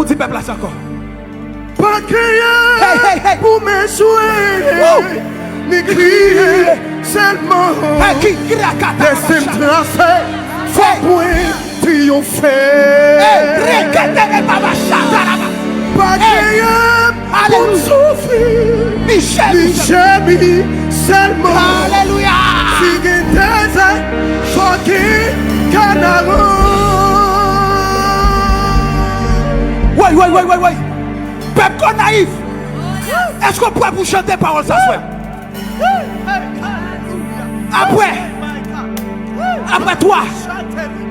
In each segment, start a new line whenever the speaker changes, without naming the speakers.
Dis peuple là encore.
Pas crier pour me jouer, ni crier seulement. Laissez-moi tracer, faut point triompher. Pas crier pour souffrir, ni gémir seulement.
Alléluia.
Si guetez, faut qu'il canaro.
Ouais. Peuple naïf. Est-ce qu'on pourrait vous chanter parole ça soit? Après toi,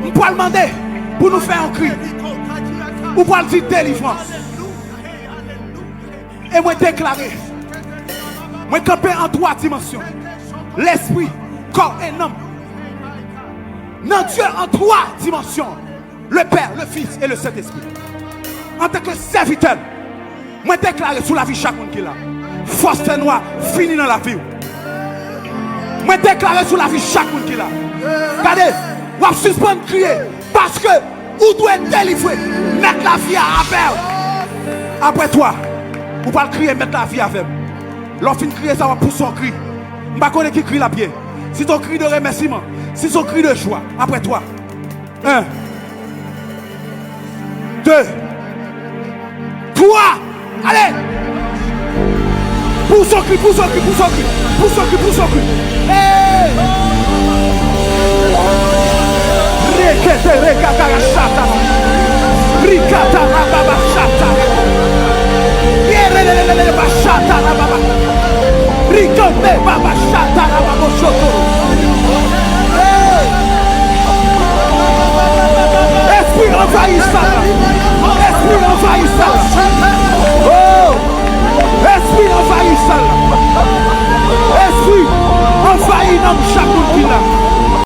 on peut demander pour nous faire un cri. Ou pour dire délivrance. Et moi déclarer. Moi camper en 3 dimensions. L'esprit, corps et âme. Non, Dieu en 3 dimensions. Le Père, le Fils et le Saint-Esprit. En tant que serviteur, moi déclarer sur la vie de chacun qui est là. Force noire fini dans la vie. Moi déclarer sur la vie de chacun qui est là. Regardez, on va suspendre crier. Parce que vous doit être délivré. Mettre la vie à faire. Après toi, vous ne pouvez pas crier, mettre la vie à faire. Lorsqu'on crie, ça va pousser son cri. Je ne sais pas qui crie la pied. Si ton cri de remerciement, si ton cri de joie. Après toi. 1, 2, 3. Allez. Pousse son cri, pousse son cri, pousse son cri. Pousse son cri, pousse son cri. Hey. Rekete, rekata, chata.